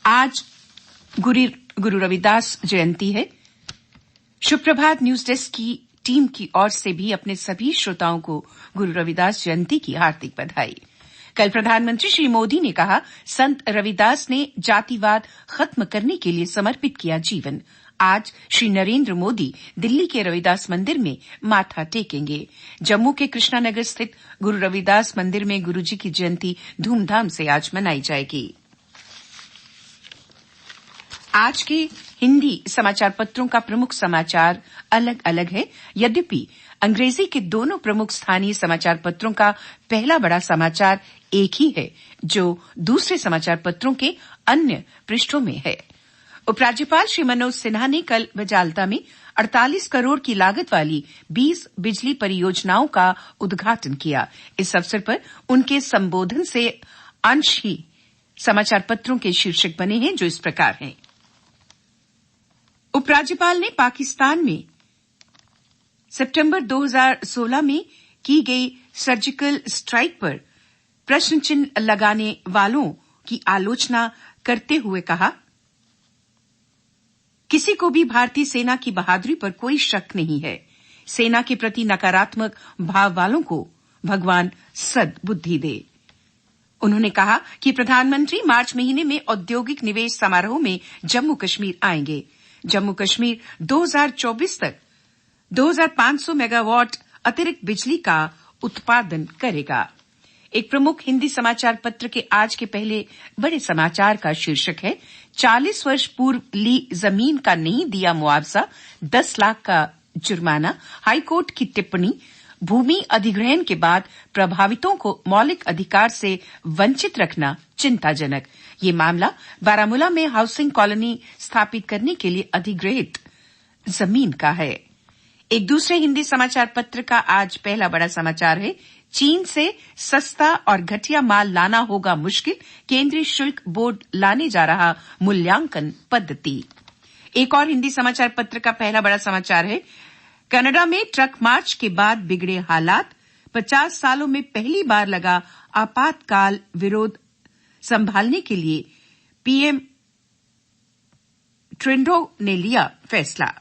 आज गुरु रविदास जयंती है। शुभ प्रभात न्यूज डेस्क की टीम की ओर से भी अपने सभी श्रोताओं को गुरु रविदास जयंती की हार्दिक बधाई। कल प्रधानमंत्री श्री मोदी ने कहा, संत रविदास ने जातिवाद खत्म करने के लिए समर्पित किया जीवन। आज श्री नरेंद्र मोदी दिल्ली के रविदास मंदिर में माथा टेकेंगे। जम्मू के कृष्णानगर स्थित गुरु रविदास मंदिर में गुरुजी की जयंती धूमधाम से आज मनाई जाएगी। आज के हिंदी समाचार पत्रों का प्रमुख समाचार अलग अलग है। यद्यपि अंग्रेजी के दोनों प्रमुख स्थानीय समाचार पत्रों का पहला बड़ा समाचार एक ही है, जो दूसरे समाचार पत्रों के अन्य पृष्ठों में है। उपराज्यपाल श्री मनोज सिन्हा ने कल बजालता में 48 करोड़ की लागत वाली 20 बिजली परियोजनाओं का उद्घाटन किया। इस अवसर पर उनके संबोधन से अंश ही समाचार पत्रों के शीर्षक बने हैं, जो इस प्रकार हैं। उपराज्यपाल ने पाकिस्तान में सितंबर 2016 में की गई सर्जिकल स्ट्राइक पर प्रश्न चिन्ह लगाने वालों की आलोचना करते हुए कहा, किसी को भी भारतीय सेना की बहादुरी पर कोई शक नहीं है। सेना के प्रति नकारात्मक भाव वालों को भगवान सद्बुद्धि दे। उन्होंने कहा कि प्रधानमंत्री मार्च महीने में औद्योगिक निवेश समारोह में जम्मू कश्मीर आएंगे। जम्मू कश्मीर 2024 तक 2500 मेगावाट अतिरिक्त बिजली का उत्पादन करेगा। एक प्रमुख हिंदी समाचार पत्र के आज के पहले बड़े समाचार का शीर्षक है, 40 वर्ष पूर्व ली जमीन का नहीं दिया मुआवजा, 10 लाख का जुर्माना। हाईकोर्ट की टिप्पणी, भूमि अधिग्रहण के बाद प्रभावितों को मौलिक अधिकार से वंचित रखना चिंताजनक। ये मामला बारामूला में हाउसिंग कॉलोनी स्थापित करने के लिए अधिग्रहित जमीन का है। एक दूसरे हिंदी समाचार पत्र का आज पहला बड़ा समाचार है, चीन से सस्ता और घटिया माल लाना होगा मुश्किल, केंद्रीय शुल्क बोर्ड लाने जा रहा मूल्यांकन पद्धति। एक और हिंदी समाचार पत्र का पहला बड़ा समाचार है, कनाडा में ट्रक मार्च के बाद बिगड़े हालात, 50 सालों में पहली बार लगा आपातकाल विरोध संभालने के लिए पीएम ट्रुडो ने लिया फैसला।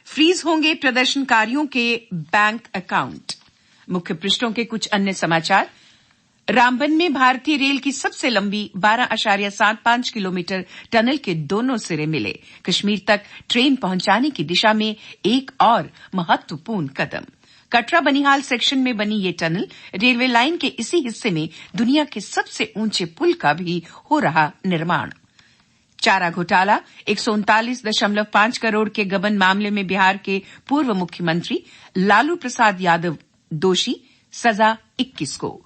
फ्रीज होंगे प्रदर्शनकारियों के बैंक अकाउंट। मुख्य पृष्ठों के कुछ अन्य समाचार, रामबन में भारतीय रेल की सबसे लंबी 12.75 किलोमीटर टनल के दोनों सिरे मिले। कश्मीर तक ट्रेन पहुंचाने की दिशा में एक और महत्वपूर्ण कदम। कटरा बनिहाल सेक्शन में बनी ये टनल रेलवे लाइन के इसी हिस्से में दुनिया के सबसे ऊंचे पुल का भी हो रहा निर्माण। चारा घोटाला, 139.5 करोड़ के गबन मामले में बिहार के पूर्व मुख्यमंत्री लालू प्रसाद यादव दोषी, सजा 21 को।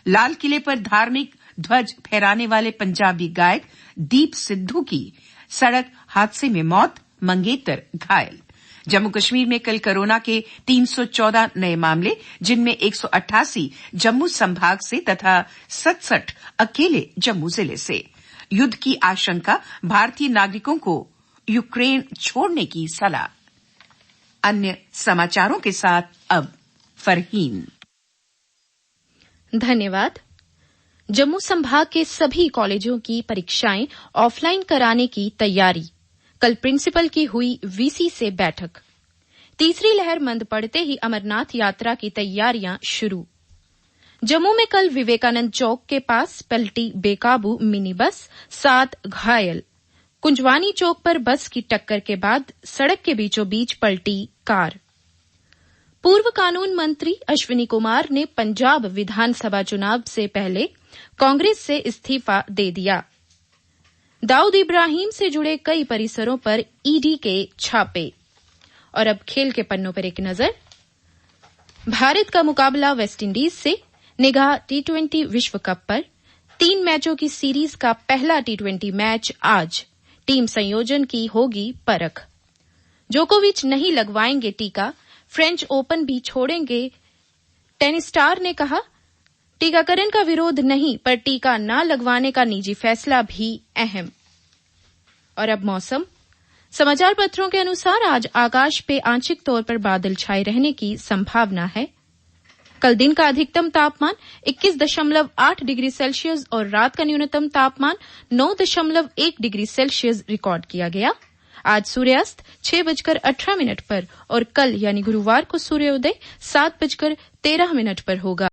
लाल किले पर धार्मिक ध्वज फहराने वाले पंजाबी गायक दीप सिद्धू की सड़क हादसे में मौत, मंगेतर घायल। जम्मू कश्मीर में कल कोरोना के 314 नए मामले, जिनमें 188 जम्मू संभाग से तथा 67 अकेले जम्मू जिले से। युद्ध की आशंका, भारतीय नागरिकों को यूक्रेन छोड़ने की सलाह। अन्य समाचारों के साथ अब फरहीन। धन्यवाद। जम्मू संभाग के सभी कॉलेजों की परीक्षाएं ऑफलाइन कराने की तैयारी। कल प्रिंसिपल की हुई वीसी से बैठक। तीसरी लहर मंद पड़ते ही अमरनाथ यात्रा की तैयारियां शुरू। जम्मू में कल विवेकानंद चौक के पास पलटी बेकाबू मिनी बस, 7 घायल। कुंजवानी चौक पर बस की टक्कर के बाद सड़क के बीचों बीच पलटी कार। पूर्व कानून मंत्री अश्विनी कुमार ने पंजाब विधानसभा चुनाव से पहले कांग्रेस से इस्तीफा दे दिया। दाऊद इब्राहिम से जुड़े कई परिसरों पर ईडी के छापे। और अब खेल के पन्नों पर एक नजर। भारत का मुकाबला वेस्टइंडीज से। निगाह टी20 विश्व कप पर। 3 मैचों की सीरीज का पहला टी20 मैच आज। टीम संयोजन की होगी परख। जोकोविच नहीं लगवाएंगे टीका, फ्रेंच ओपन भी छोड़ेंगे। टेनिस स्टार ने कहा, टीकाकरण का विरोध नहीं, पर टीका न लगवाने का निजी फैसला भी अहम। और अब मौसम। समाचार पत्रों के अनुसार आज आकाश पे आंशिक तौर पर बादल छाए रहने की संभावना है। कल दिन का अधिकतम तापमान 21.8 डिग्री सेल्सियस और रात का न्यूनतम तापमान 9.1 डिग्री सेल्सियस रिकॉर्ड किया गया। आज सूर्यास्त 6:18 पर और कल यानी गुरुवार को सूर्योदय 7:13 पर होगा।